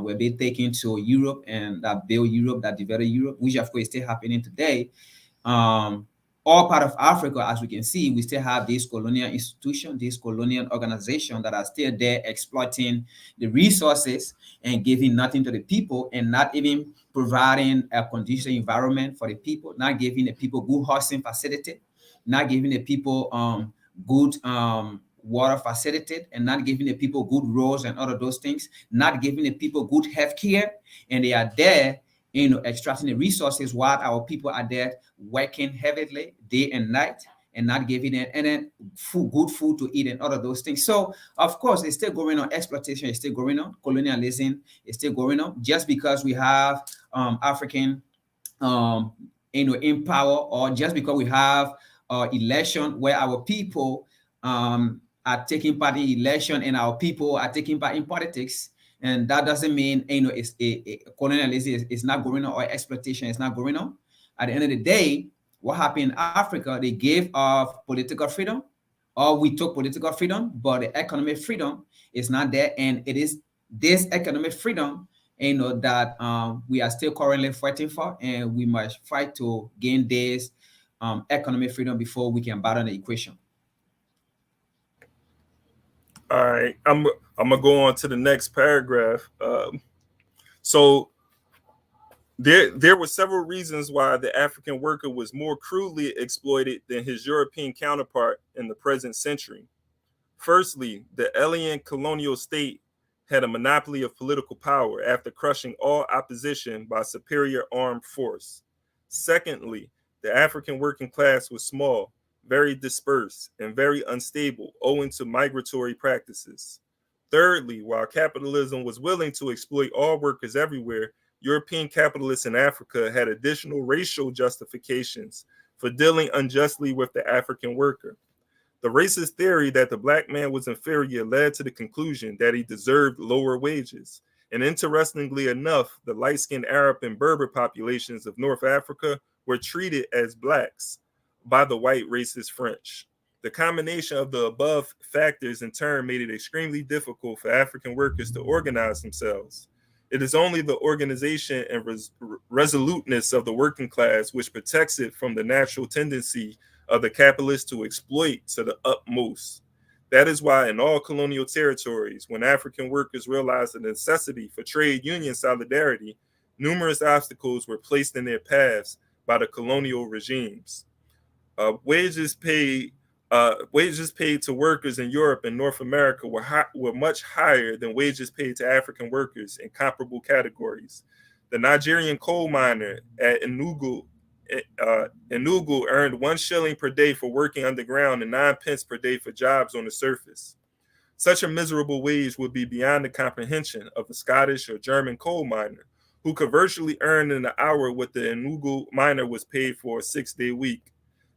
were being taken to Europe, and that built Europe, that developed Europe, which of course is still happening today. All part of Africa, as we can see, we still have these colonial institutions, these colonial organizations that are still there exploiting the resources and giving nothing to the people, and not even providing a conducive environment for the people, not giving the people good housing facility, not giving the people good water facility, and not giving the people good roads and all of those things, not giving the people good health care. And they are there extracting the resources while our people are there working heavily day and night, and not giving them any good food to eat and all of those things. So of course it's still going on. Exploitation is still going on. Colonialism is still going on. Just because we have African in power, or just because we have election where our people are taking part in election and our people are taking part in politics, and that doesn't mean it's colonialism is not going on, or exploitation is not going on. At the end of the day, what happened in Africa, they gave us political freedom, or we took political freedom, but the economic freedom is not there. And it is this economic freedom that we are still currently fighting for, and we must fight to gain this economic freedom before we can battle the equation. All right, I'm gonna go on to the next paragraph. So there were several reasons why the African worker was more crudely exploited than his European counterpart in the present century. Firstly, the alien colonial state had a monopoly of political power after crushing all opposition by superior armed force. Secondly, the African working class was small, very dispersed, and very unstable owing to migratory practices. Thirdly, while capitalism was willing to exploit all workers everywhere, European capitalists in Africa had additional racial justifications for dealing unjustly with the African worker. The racist theory that the black man was inferior led to the conclusion that he deserved lower wages. And interestingly enough, the light-skinned Arab and Berber populations of North Africa were treated as blacks by the white racist French. The combination of the above factors in turn made it extremely difficult for African workers to organize themselves. It is only the organization and resoluteness of the working class which protects it from the natural tendency of the capitalists to exploit to the utmost. That is why in all colonial territories, when African workers realized the necessity for trade union solidarity, numerous obstacles were placed in their paths by the colonial regimes. Wages paid to workers in Europe and North America were much higher than wages paid to African workers in comparable categories. The Nigerian coal miner at Enugu earned 1 shilling per day for working underground and 9 pence per day for jobs on the surface. Such a miserable wage would be beyond the comprehension of a Scottish or German coal miner, who could virtually earn in an hour what the Enugu miner was paid for a 6-day week.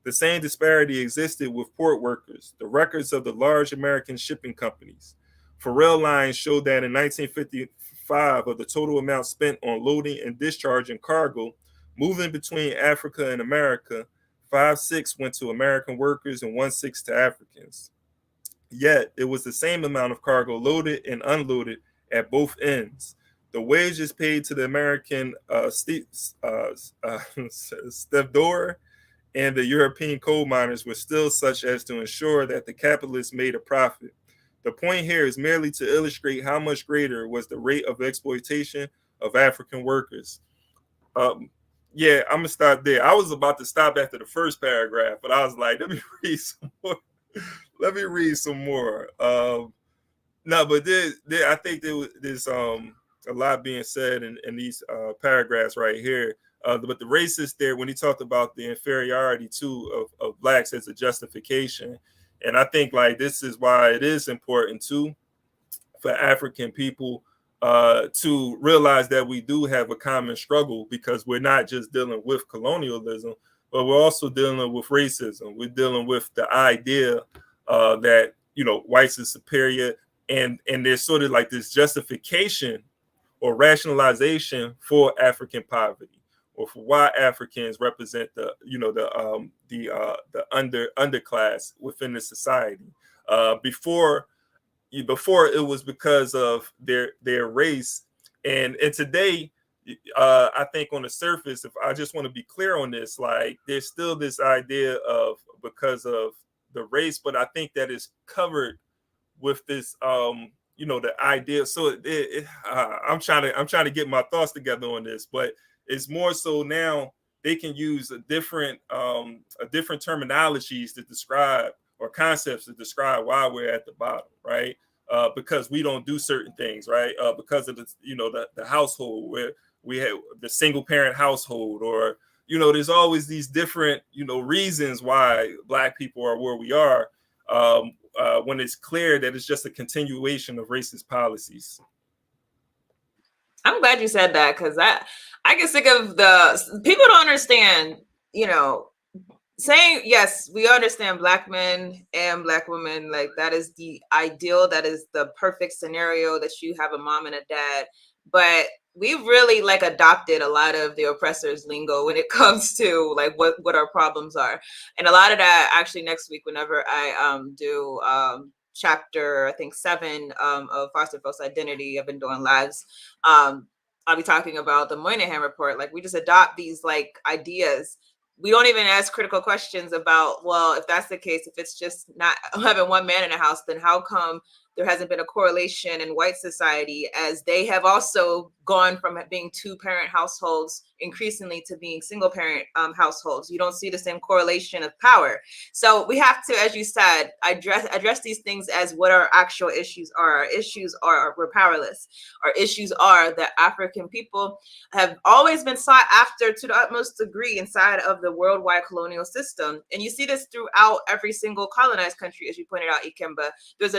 The same disparity existed with port workers. The records of the large American shipping companies for rail lines showed that in 1955, of the total amount spent on loading and discharging cargo moving between Africa and America, 5/6 went to American workers and 1/6 to Africans. Yet it was the same amount of cargo loaded and unloaded at both ends. The wages paid to the American stevedore and the European coal miners were still such as to ensure that the capitalists made a profit. The point here is merely to illustrate how much greater was the rate of exploitation of African workers. Yeah, I'm gonna stop there. I was about to stop after the first paragraph, but I was like, let me read some more. Let me read some more. No, but I think there's a lot being said in these paragraphs right here. But the racist there, when he talked about the inferiority too of blacks as a justification, and I think like this is why it is important too for African people to realize that we do have a common struggle, because we're not just dealing with colonialism, but we're also dealing with racism. We're dealing with the idea that, you know, whites is superior, and there's sort of like this justification or rationalization for African poverty, or for why Africans represent the, you know, the underclass within the society. Before it was because of their race, and today, I think on the surface, if I just want to be clear on this, like there's still this idea of because of the race, but I think that is covered with this, you know, the idea. So I'm trying to get my thoughts together on this, but it's more so now they can use a different terminologies to describe, or concepts to describe why we're at the bottom, right? Because we don't do certain things, right? Because of the, you know, the household, where we have the single parent household, or, you know, there's always these different, you know, reasons why Black people are where we are, when it's clear that it's just a continuation of racist policies. I'm glad you said that, because I get sick of the people don't understand, you know, saying, yes, we understand Black men and Black women, like that is the ideal, that is the perfect scenario, that you have a mom and a dad. But we've really like adopted a lot of the oppressors' lingo when it comes to like what our problems are. And a lot of that actually next week, whenever I do chapter, I think 7 of Foster False Identity, I've been doing lives. I'll be talking about the Moynihan report. Like we just adopt these like ideas. We don't even ask critical questions about, well, if that's the case, if it's just not having one man in a house, then how come there hasn't been a correlation in white society, as they have also gone from being 2-parent households increasingly to being single-parent households? You don't see the same correlation of power. So we have to, as you said, address these things as what our actual issues are. Our issues are we're powerless. Our issues are that African people have always been sought after to the utmost degree inside of the worldwide colonial system. And you see this throughout every single colonized country, as you pointed out, Ikemba. There's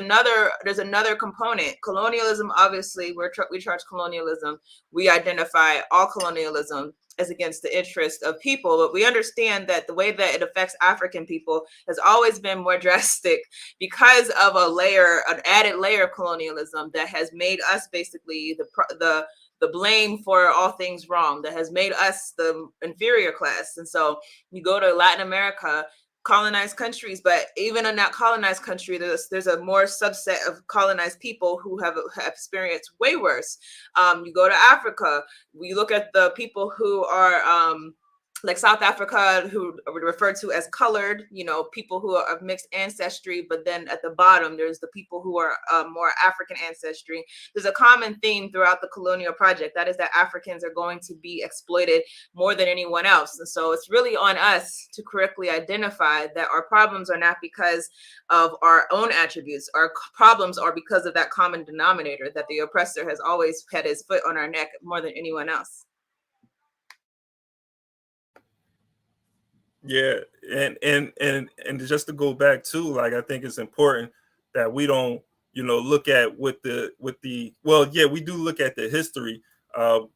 another component. Colonialism, obviously, we charge colonialism. We identify all colonialism as against the interest of people, but we understand that the way that it affects African people has always been more drastic because of an added layer of colonialism that has made us basically the blame for all things wrong, that has made us the inferior class. And so you go to Latin America, colonized countries, but even in that colonized country, there's a more subset of colonized people who have experienced way worse. You go to Africa, we look at the people who are like South Africa, who are referred to as colored, you know, people who are of mixed ancestry, but then at the bottom, there's the people who are more African ancestry. There's a common theme throughout the colonial project, that is that Africans are going to be exploited more than anyone else. And so it's really on us to correctly identify that our problems are not because of our own attributes. Our problems are because of that common denominator, that the oppressor has always had his foot on our neck more than anyone else. Yeah, and just to go back to, like, I think it's important that we don't, you know, look at with the well, yeah, we do look at the history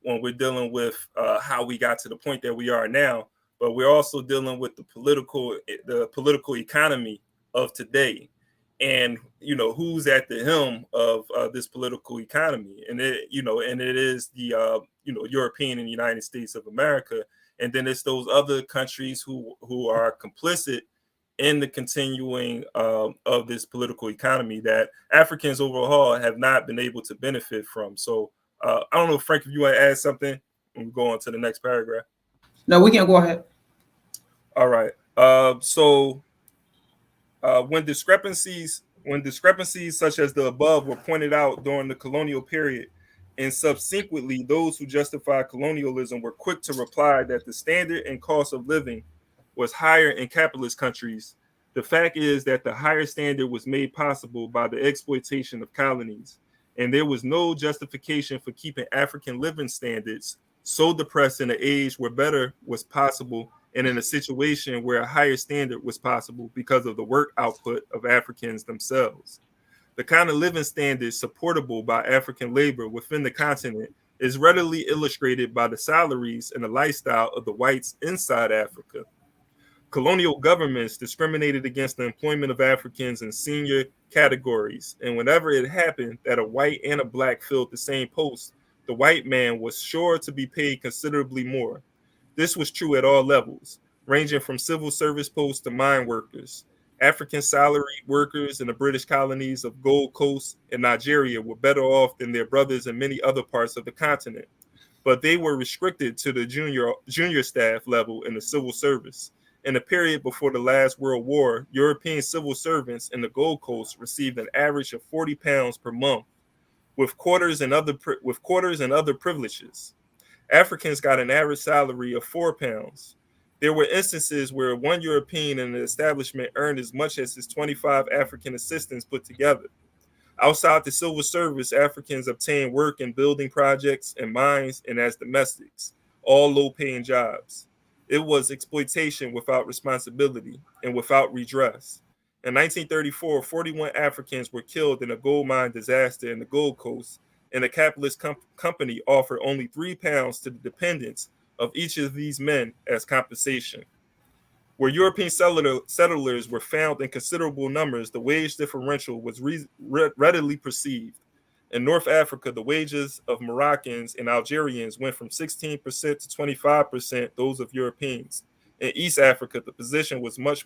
when we're dealing with how we got to the point that we are now, but we're also dealing with the political economy of today, and you know who's at the helm of this political economy, and it is the European and United States of America. And then it's those other countries who are complicit in the continuing of this political economy that Africans overall have not been able to benefit from. So I don't know, Frank, if you want to add something, and we go on to the next paragraph. No, we can go ahead. All right. So when discrepancies such as the above were pointed out during the colonial period, and subsequently those who justified colonialism were quick to reply that the standard and cost of living was higher in capitalist countries, the fact is that the higher standard was made possible by the exploitation of colonies, and there was no justification for keeping African living standards so depressed in an age where better was possible and in a situation where a higher standard was possible because of the work output of Africans themselves. The kind of living standards supportable by African labor within the continent is readily illustrated by the salaries and the lifestyle of the whites inside Africa. Colonial governments discriminated against the employment of Africans in senior categories, and whenever it happened that a white and a black filled the same post, the white man was sure to be paid considerably more. This was true at all levels, ranging from civil service posts to mine workers. African salaried workers in the British colonies of Gold Coast and Nigeria were better off than their brothers in many other parts of the continent, but they were restricted to the junior staff level in the civil service. In the period before the last World War, European civil servants in the Gold Coast received an average of £40 per month, with quarters and other privileges. Africans got an average salary of £4. There were instances where one European in an establishment earned as much as his 25 African assistants put together. Outside the civil service, Africans obtained work in building projects and mines and as domestics, all low-paying jobs. It was exploitation without responsibility and without redress. In 1934, 41 Africans were killed in a gold mine disaster in the Gold Coast, and the capitalist company offered only £3 to the dependents of each of these men as compensation. Where European settlers were found in considerable numbers, the wage differential was readily perceived. In North Africa, the wages of Moroccans and Algerians went from 16% to 25% those of Europeans. In East Africa, the position was much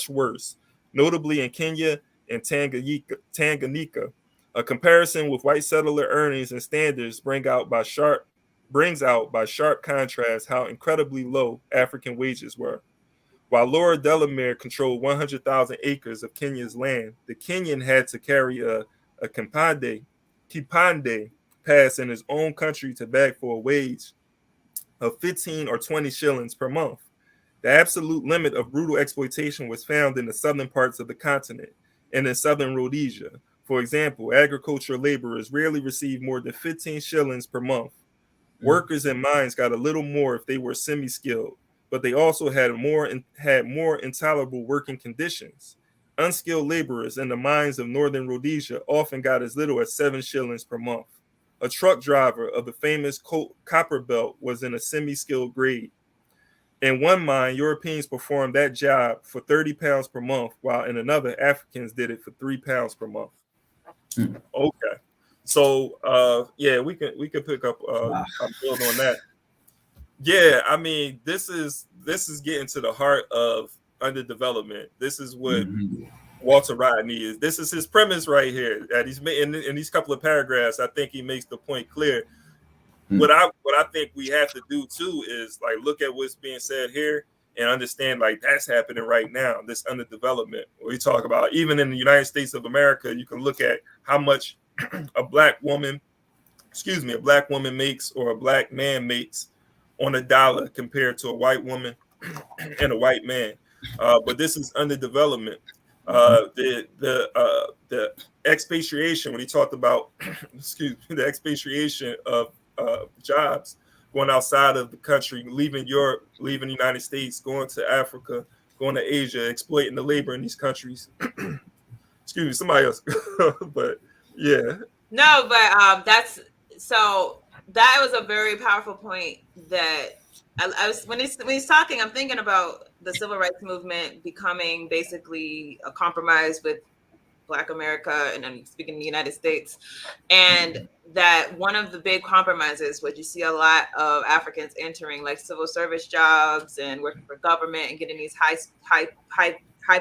worse, notably in Kenya and Tanganyika. A comparison with white settler earnings and standards brings out by sharp contrast how incredibly low African wages were. While Laura Delamere controlled 100,000 acres of Kenya's land, the Kenyan had to carry a kipande pass in his own country to beg for a wage of 15 or 20 shillings per month. The absolute limit of brutal exploitation was found in the southern parts of the continent and in southern Rhodesia. For example, agricultural laborers rarely received more than 15 shillings per month. Workers in mines got a little more if they were semi-skilled, but they also had more intolerable working conditions. Unskilled laborers in the mines of northern Rhodesia often got as little as 7 shillings per month. A truck driver of the famous copper belt was in a semi-skilled grade. In one mine, Europeans performed that job for £30 per month, while in another, Africans did it for £3 per month. Okay, so we can pick up a build on that. Yeah, I mean, this is getting to the heart of underdevelopment. This is what Walter Rodney is. This is his premise right here. That he's made in these couple of paragraphs. I think he makes the point clear. What I think we have to do too is like look at what's being said here and understand like that's happening right now. This underdevelopment. We talk about even in the United States of America, you can look at how much a black woman makes or a black man makes on a dollar compared to a white woman and a white man. But this is underdevelopment. The expatriation, when he talked about the expatriation of jobs going outside of the country, leaving Europe, leaving the United States, going to Africa, going to Asia, exploiting the labor in these countries. Excuse me, somebody else. But yeah. No, but that was a very powerful point that I was when he's talking, I'm thinking about the civil rights movement becoming basically a compromise with Black America, and I'm speaking in the United States, and that one of the big compromises, which you see a lot of Africans entering, like civil service jobs and working for government and getting these high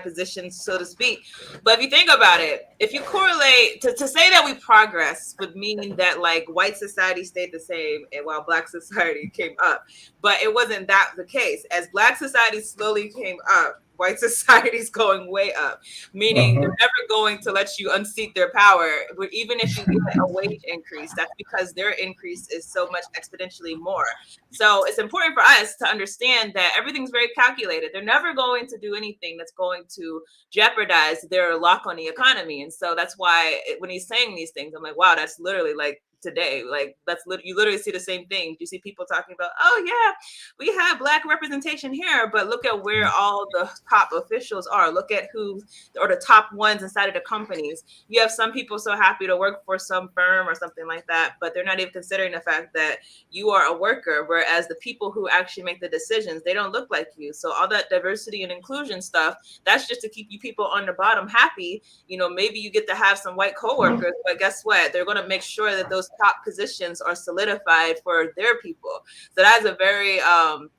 positions, so to speak. But if you think about it, if you correlate to say that we progress would mean that like white society stayed the same and while Black society came up. But it wasn't that the case. As Black society slowly came up, white society's going way up, meaning they're never going to let you unseat their power. But even if you get a wage increase, that's because their increase is so much exponentially more. So it's important for us to understand that everything's very calculated. They're never going to do anything that's going to jeopardize their lock on the economy. And so that's why when he's saying these things, I'm like, wow, that's literally like today. Like you literally see the same thing. You see people talking about, oh yeah, we have Black representation here, but look at where all the top officials are. Look at who or the top ones inside of the companies. You have some people so happy to work for some firm or something like that, but they're not even considering the fact that you are a worker, whereas the people who actually make the decisions, they don't look like you. So all that diversity and inclusion stuff, that's just to keep you people on the bottom happy. You know, maybe you get to have some white coworkers, but guess what? They're going to make sure that those top positions are solidified for their people. So that's a very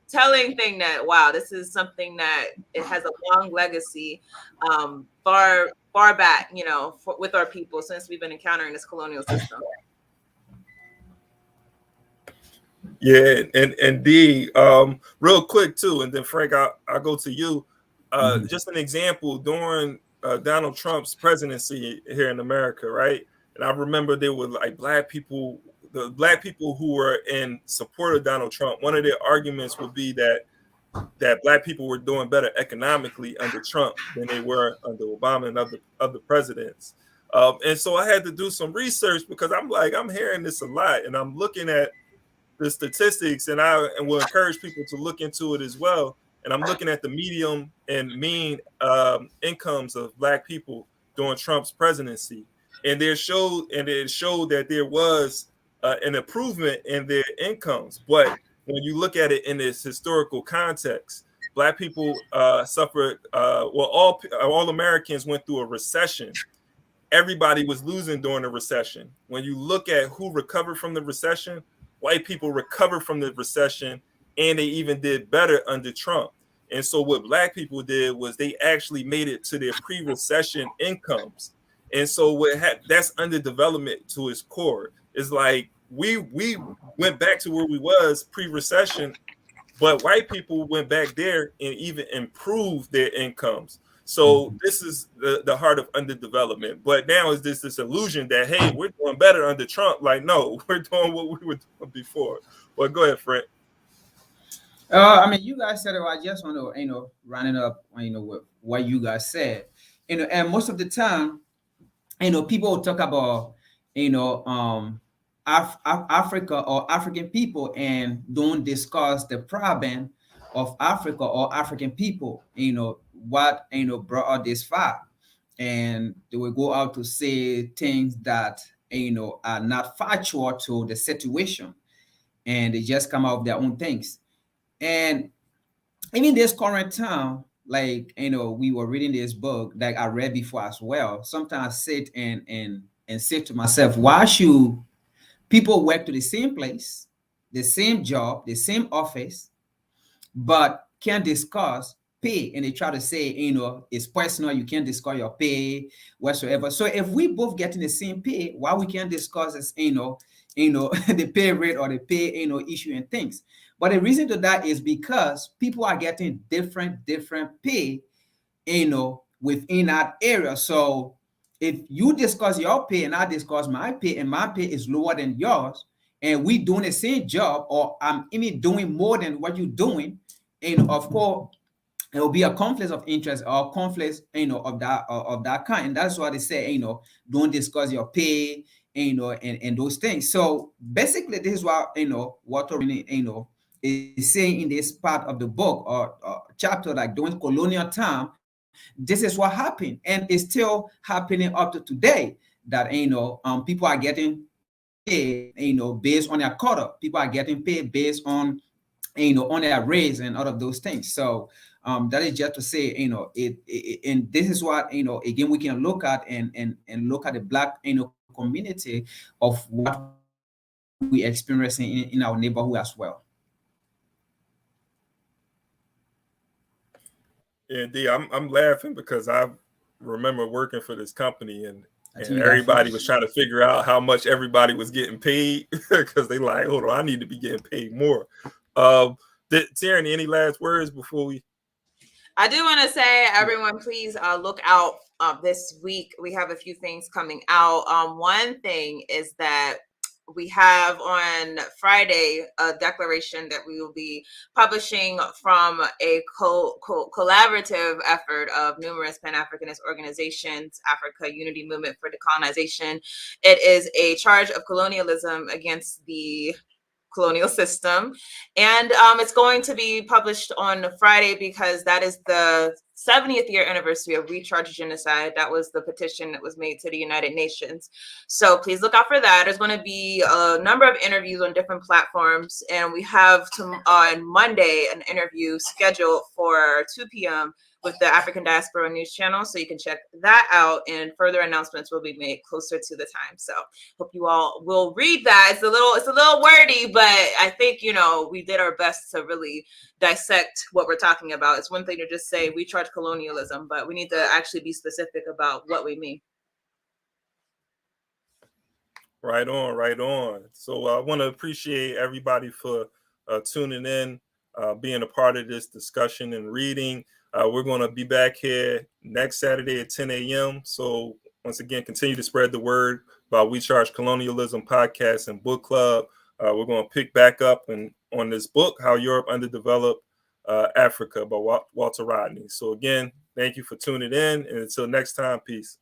telling thing that, wow, this is something that it has a long legacy, far back, you know, with our people since we've been encountering this colonial system. Yeah, and D, real quick too, and then Frank, I'll go to you. Just an example during Donald Trump's presidency here in America, right? And I remember there were like the Black people who were in support of Donald Trump. One of their arguments would be that Black people were doing better economically under Trump than they were under Obama and other presidents. And so I had to do some research because I'm hearing this a lot, and I'm looking at the statistics, and will encourage people to look into it as well. And I'm looking at the medium and mean incomes of Black people during Trump's presidency. And it showed that there was an improvement in their incomes. But when you look at it in this historical context, Black people suffered, all Americans went through a recession. Everybody was losing during the recession. When you look at who recovered from the recession, white people recovered from the recession, and they even did better under Trump. And so what Black people did was they actually made it to their pre-recession incomes. And so that's underdevelopment to its core. It's like we went back to where we was pre-recession, but white people went back there and even improved their incomes. So this is the heart of underdevelopment. But now is this illusion that, hey, we're doing better under Trump? Like, no, we're doing what we were doing before. Well, go ahead, Frank. I mean, you guys said it. I just want to, running up, with what you guys said, and most of the time, people will talk about, Africa or African people and don't discuss the problem of Africa or African people, what, brought out this far. And they will go out to say things that, are not factual to the situation. And they just come out with their own things. And even this current time, like, we were reading this book that I read before as well. Sometimes I sit and say to myself, why should people work to the same place, the same job, the same office, but can't discuss pay? And they try to say, it's personal, you can't discuss your pay whatsoever. So if we both getting the same pay, why we can't discuss this, the pay rate or the pay, issue and things? But the reason to that is because people are getting different pay, within that area. So if you discuss your pay and I discuss my pay, and my pay is lower than yours, and we doing the same job, or I'm even doing more than what you're doing, of course, there will be a conflict of interest or conflict, of that kind. And that's why they say, don't discuss your pay, and those things. So basically, this is what, what is saying in this part of the book or chapter, like during colonial time, this is what happened, and it's still happening up to today. That people are getting paid, based on their quota. People are getting paid based on on their race and all of those things. So that is just to say, and this is what, again, we can look at and look at the Black, community of what we experiencing in our neighborhood as well. Indeed, I'm laughing because I remember working for this company and everybody was trying to figure out how much everybody was getting paid because they like, hold on, I need to be getting paid more. Tyranny, any last words before we? I do want to say, everyone, please look out this week. We have a few things coming out. One thing is that we have on Friday a declaration that we will be publishing from a collaborative effort of numerous Pan-Africanist organizations, Africa Unity Movement for Decolonization. It is a charge of colonialism against the colonial system, and it's going to be published on Friday because that is the 70th year anniversary of Recharge Genocide. That was the petition that was made to the United Nations. So please look out for that. There's going to be a number of interviews on different platforms, and we have on Monday an interview scheduled for 2 p.m. with the African Diaspora News Channel, so you can check that out, and further announcements will be made closer to the time. So hope you all will read that. It's a little wordy, but I think, we did our best to really dissect what we're talking about. It's one thing to just say we charge colonialism, but we need to actually be specific about what we mean. Right on, right on. So I want to appreciate everybody for tuning in, being a part of this discussion and reading. We're going to be back here next Saturday at 10 a.m. So once again, continue to spread the word about We Charge Colonialism podcast and book club. We're going to pick back up on this book, How Europe Underdeveloped Africa by Walter Rodney. So again, thank you for tuning in. And until next time, peace.